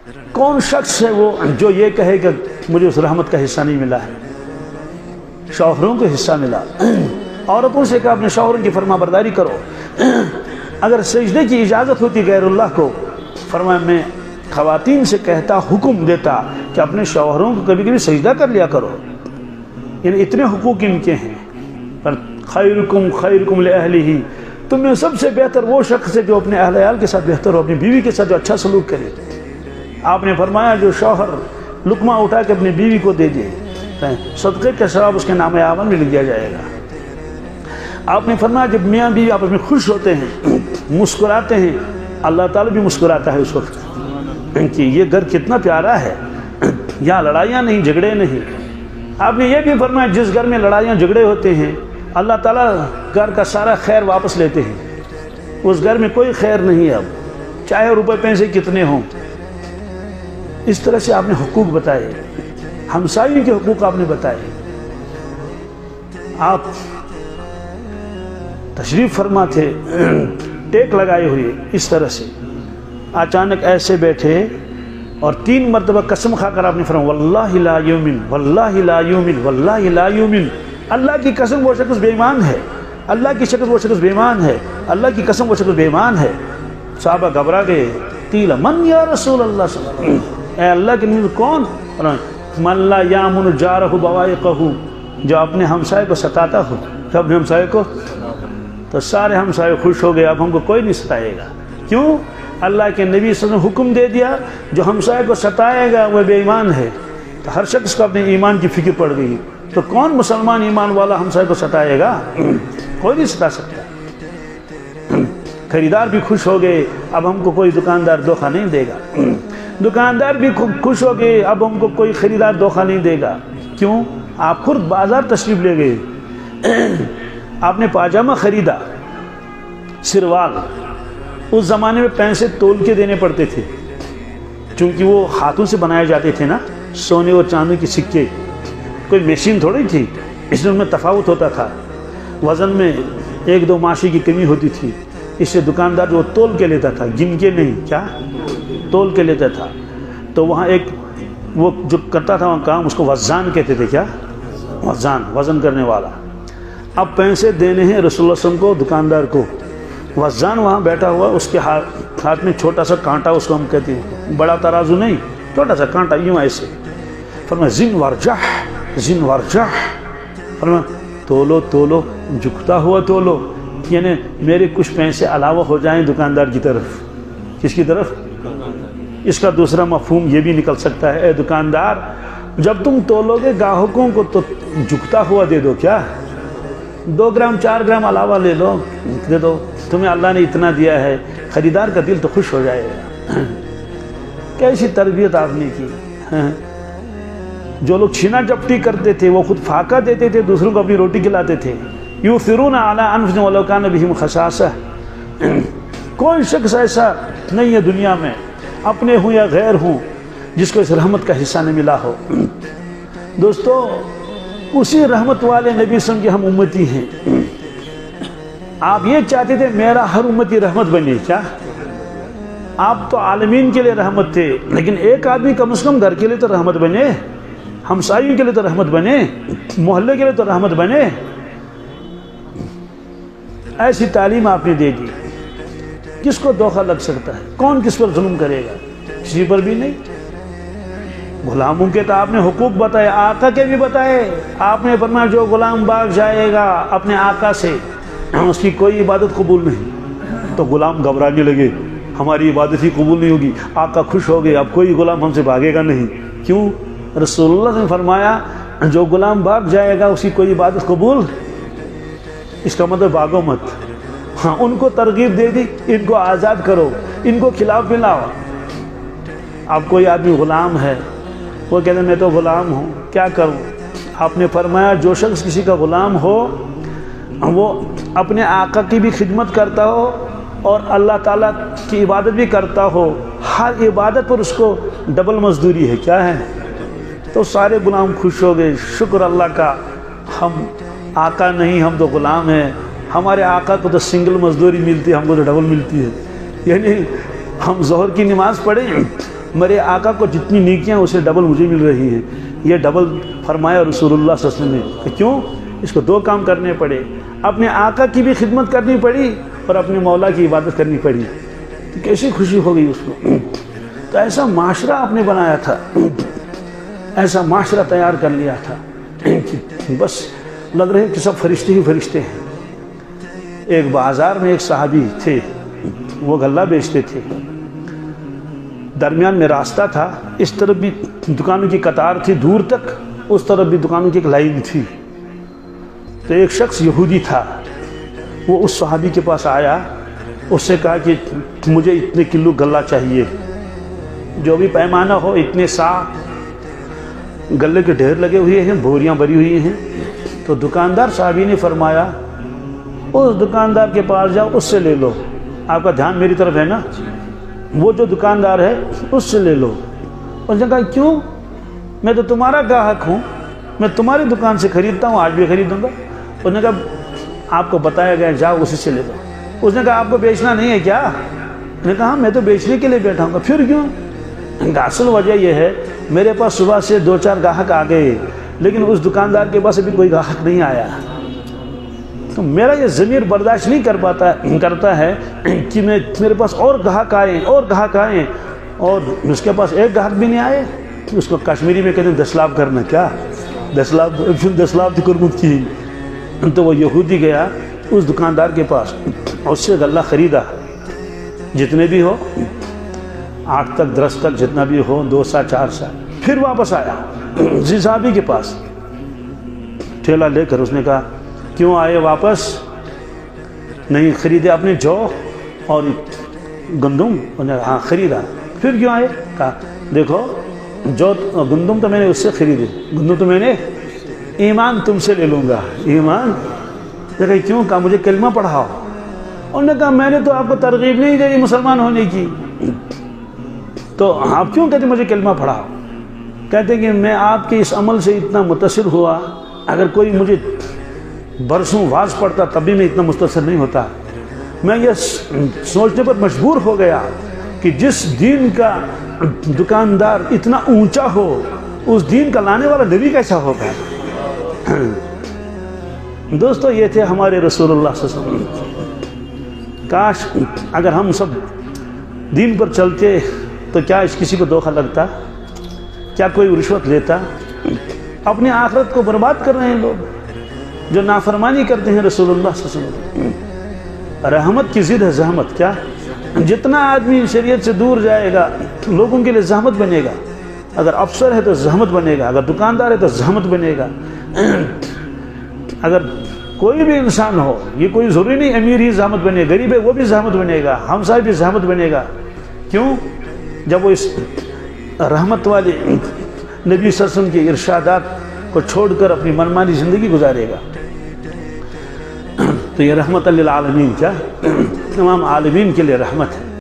کون شخص ہے وہ جو یہ کہے کہ مجھے اس رحمت کا حصہ نہیں ملا ہے؟ شوہروں کو حصہ ملا، عورتوں سے کہا اپنے شوہروں کی فرما برداری کرو۔ اگر سجدے کی اجازت ہوتی غیر اللہ کو، فرمایا میں خواتین سے کہتا، حکم دیتا کہ اپنے شوہروں کو کبھی کبھی سجدہ کر لیا کرو، یعنی اتنے حقوق ان کے ہیں۔ پر خیرکم خیرکم لأہلہ، تم میں سب سے بہتر وہ شخص ہے جو اپنے اہل عیال کے ساتھ بہتر ہو، اپنی بیوی کے ساتھ جو اچھا سلوک کرے۔ آپ نے فرمایا جو شوہر لقمہ اٹھا کے اپنی بیوی کو دے دے، صدقے کا ثواب اس کے نام اعمال میں لکھ دیا جائے گا۔ آپ نے فرمایا جب میاں بیوی آپس میں خوش ہوتے ہیں، مسکراتے ہیں، اللہ تعالیٰ بھی مسکراتا ہے اس وقت کہ یہ گھر کتنا پیارا ہے، یہاں لڑائیاں نہیں، جھگڑے نہیں۔ آپ نے یہ بھی فرمایا جس گھر میں لڑائیاں جھگڑے ہوتے ہیں اللہ تعالیٰ گھر کا سارا خیر واپس لیتے ہیں، اس گھر میں کوئی خیر نہیں ہے اب، چاہے روپے پیسے کتنے ہوں۔ اس طرح سے آپ نے حقوق بتائے، ہمسائیوں کے حقوق آپ نے بتائے۔ آپ تشریف فرما تھے ٹیک لگائے ہوئے، اس طرح سے اچانک ایسے بیٹھے اور 3 مرتبہ قسم کھا کر آپ نے فرمایا واللہ لا یؤمن واللہ لا یؤمن واللہ لا یؤمن، اللہ کی قسم وہ شخص بے ایمان ہے، اللہ کی شکل وہ شخص بے ایمان ہے، اللہ کی قسم وہ شخص بے ایمان ہے۔ صحابہ گھبرا گئے، قیل من یا رسول اللہ صلی اللہ علیہ وسلم، اے اللہ کے نبی کون؟ من لا یامن جارہ بوائقہ، جو اپنے ہمسائے کو ستاتا ہو، کہ اپنے ہمسائے کو، تو سارے ہمسائے خوش ہو گئے، اب ہم کو کوئی نہیں ستائے گا۔ کیوں؟ اللہ کے نبی صلی اللہ علیہ وسلم نے حکم دے دیا جو ہمسائے کو ستائے گا وہ بے ایمان ہے۔ تو ہر شخص کو اپنے ایمان کی فکر پڑ گئی، تو کون مسلمان ایمان والا ہمسائے کو ستائے گا؟ کوئی نہیں ستا سکتا۔ خریدار بھی خوش ہو گئے، اب ہم کو کوئی دکاندار دھوکہ نہیں دے گا۔ دکاندار بھی خوش ہو گئے، اب ہم کو کوئی خریدار دھوکہ نہیں دے گا۔ کیوں؟ آپ خود بازار تشریف لے گئے، آپ نے پاجامہ خریدا، سروال، اس زمانے میں پیسے تول کے دینے پڑتے تھے چونکہ وہ ہاتھوں سے بنائے جاتے تھے نا، سونے اور چاندی کے سکے، کوئی مشین تھوڑی تھی، اس میں تفاوت ہوتا تھا، وزن میں 1-2 ماشی کی کمی ہوتی تھی، اس سے دکاندار جو تول کے لیتا تھا، گن کے نہیں، کیا تول کے لیتا تھا۔ تو وہاں ایک وہ جو کرتا تھا وہاں کام، اس کو وزان کہتے تھے، کیا وزان، وزن کرنے والا۔ اب پیسے دینے ہیں رسول اللہ صلی اللہ علیہ وسلم کو، دکاندار کو، وزان وہاں بیٹھا ہوا، اس کے ہاتھ میں چھوٹا سا کانٹا، اس کو ہم کہتے ہیں، بڑا ترازو نہیں، چھوٹا سا کانٹا، یوں ایسے۔ فرمایا زن ورجح، زن ورجح، فرمایا تولو تولو، جھکتا ہوا تولو، یعنی میرے کچھ پیسے علاوہ ہو جائیں دکاندار کی طرف۔ کس کی طرف؟ اس کا دوسرا مفہوم یہ بھی نکل سکتا ہے، اے دکاندار جب تم تولو گے گاہکوں کو تو جھکتا ہوا دے دو، کیا 2 گرام 4 گرام علاوہ لے لو، دے دو، تمہیں اللہ نے اتنا دیا ہے، خریدار کا دل تو خوش ہو جائے گا۔ کیسی تربیت آپ نے کی۔ جو لوگ چھینا جپٹی کرتے تھے وہ خود فاقہ دیتے تھے، دوسروں کو اپنی روٹی کھلاتے تھے۔ یؤثرون علی انفسہم ولو کان بہم خصاصہ، کوئی شخص ایسا نہیں ہے دنیا میں، اپنے ہوں یا غیر ہوں، جس کو اس رحمت کا حصہ نہیں ملا ہو۔ دوستو اسی رحمت والے نبی صلی اللہ علیہ وسلم کی ہم امتی ہیں۔ آپ یہ چاہتے تھے میرا ہر امتی رحمت بنے، کیا؟ آپ تو عالمین کے لیے رحمت تھے، لیکن ایک آدمی کم از کم گھر کے لیے تو رحمت بنے، ہمسائیوں کے لیے تو رحمت بنے، محلے کے لیے تو رحمت بنے۔ ایسی تعلیم آپ نے دے دی، کس کو دھوکہ لگ سکتا ہے؟ کون کس پر ظلم کرے گا؟ کسی پر بھی نہیں۔ غلاموں کے تو آپ نے حقوق بتائے، آقا کے بھی بتائے۔ آپ نے فرمایا جو غلام بھاگ جائے گا اپنے آقا سے اس کی کوئی عبادت قبول نہیں، تو غلام گھبرانے لگے، ہماری عبادت ہی قبول نہیں ہوگی۔ آقا خوش ہو گئے، اب کوئی غلام ہم سے بھاگے گا نہیں۔ کیوں؟ رسول اللہ نے فرمایا جو غلام بھاگ جائے گا اس کی کوئی عبادت قبول، اس کا مطلب بھاگو مت۔ ہاں ان کو ترغیب دے دی، ان کو آزاد کرو، ان کو کھلاؤ پلاؤ۔ اب کوئی آدمی غلام ہے، وہ کہتے ہیں میں تو غلام ہوں، کیا کروں؟ آپ نے فرمایا جو شخص کسی کا غلام ہو وہ اپنے آقا کی بھی خدمت کرتا ہو اور اللہ تعالیٰ کی عبادت بھی کرتا ہو، ہر عبادت پر اس کو ڈبل مزدوری ہے، کیا ہے؟ تو سارے غلام خوش ہو گئے، شکر اللہ کا، ہم آقا نہیں، ہم تو غلام ہیں، ہمارے آقا کو تو سنگل مزدوری ملتی ہے، ہم کو تو ڈبل ملتی ہے۔ یعنی ہم ظہر کی نماز پڑھیں میرے آقا کو جتنی نیکیاں اسے ڈبل مجھے مل رہی ہیں. یہ ڈبل فرمایا رسول اللہ صلی اللہ علیہ وسلم نے کہ کیوں؟ اس کو دو کام کرنے پڑے، اپنے آقا کی بھی خدمت کرنی پڑی اور اپنے مولا کی عبادت کرنی پڑی. تو کیسی خوشی ہو گئی اس کو. تو ایسا معاشرہ آپ نے بنایا تھا، ایسا معاشرہ تیار کر لیا تھا کہ بس لگ رہے کہ سب فرشتے ہی فرشتے ہیں. ایک بازار میں ایک صحابی تھے، وہ غلہ بیچتے تھے. درمیان میں راستہ تھا، اس طرف بھی دکانوں کی قطار تھی دور تک، اس طرف بھی دکانوں کی ایک لائن تھی. تو ایک شخص یہودی تھا، وہ اس صحابی کے پاس آیا، اس سے کہا کہ مجھے اتنے کلو غلہ چاہیے، جو بھی پیمانہ ہو اتنے سا. غلے کے ڈھیر لگے ہوئے ہیں، بوریاں بھری ہوئی ہیں. تو دکاندار صحابی نے فرمایا اس دکاندار کے پاس جاؤ، اس سے لے لو. آپ کا دھیان میری طرف ہے نا؟ وہ جو دکاندار ہے اس سے لے لو. اس نے کہا کیوں؟ میں تو تمہارا گاہک ہوں، میں تمہاری دکان سے خریدتا ہوں، آج بھی خریدوں گا. اس نے کہا آپ کو بتایا گیا جاؤ اسی سے لے لو. اس نے کہا آپ کو بیچنا نہیں ہے کیا؟ میں نے کہا میں تو بیچنے کے لیے بیٹھا ہوں. پھر کیوں؟ اصل وجہ یہ ہے میرے پاس صبح سے 2-4 گاہک آ گئے، لیکن اس دکاندار کے پاس ابھی کوئی گاہک نہیں آیا. تو میرا یہ ضمیر برداشت نہیں کرتا ہے کہ میرے پاس اور گاہک آئیں اور اس کے پاس ایک گاہک بھی نہیں آئے. اس کو کشمیری میں کہتے ہیں 10 لاکھ کرنا. کیا 10 لاکھ قربت کی. تو وہ یہودی گیا اس دکاندار کے پاس، اس سے غلہ خریدا، جتنے بھی ہو 8 تک 10 تک جتنا بھی ہو، 2 سا 4 سا. پھر واپس آیا صحابی کے پاس ٹھیلا لے کر. اس نے کہا کیوں آئے واپس؟ نہیں خریدے آپ نے جو اور گندم؟ ہاں خریدا. پھر کیوں آئے؟ کہا دیکھو جو گندم تو میں نے اس سے خریدے، گندم تو میں نے ایمان تم سے لے لوں گا. ایمان؟ دیکھا کیوں؟ کہا مجھے کلمہ پڑھاؤ. انہوں نے کہا میں نے تو آپ کو ترغیب نہیں دی مسلمان ہونے کی، تو آپ کیوں کہتے مجھے کلمہ پڑھاؤ؟ کہتے کہ میں آپ کے اس عمل سے اتنا متاثر ہوا، اگر کوئی مجھے برسوں واز پڑھتا تب بھی میں اتنا متاثر نہیں ہوتا. میں یہ سوچنے پر مجبور ہو گیا کہ جس دین کا دکاندار اتنا اونچا ہو، اس دین کا لانے والا نبی کیسا ہوگا. دوستو یہ تھے ہمارے رسول اللہ صلی اللہ علیہ وسلم. کاش اگر ہم سب دین پر چلتے تو کیا کسی کو دھوکہ لگتا؟ کیا کوئی رشوت لیتا؟ اپنی آخرت کو برباد کر رہے ہیں لوگ جو نافرمانی کرتے ہیں رسول اللہ صلی اللہ علیہ وسلم. رحمت کی ضد ہے زحمت. کیا؟ جتنا آدمی شریعت سے دور جائے گا لوگوں کے لیے زحمت بنے گا. اگر افسر ہے تو زحمت بنے گا، اگر دکاندار ہے تو زحمت بنے گا. اگر کوئی بھی انسان ہو، یہ کوئی ضروری نہیں امیر ہی زحمت بنے، غریب ہے وہ بھی زحمت بنے گا، ہمسائے بھی زحمت بنے گا. کیوں؟ جب وہ اس رحمت والے نبی صلی اللہ علیہ وسلم کے ارشادات کو چھوڑ کر اپنی منمانی زندگی گزارے گا. تو یہ رحمت للعالمین، کیا تمام عالمین کے لیے رحمت ہے.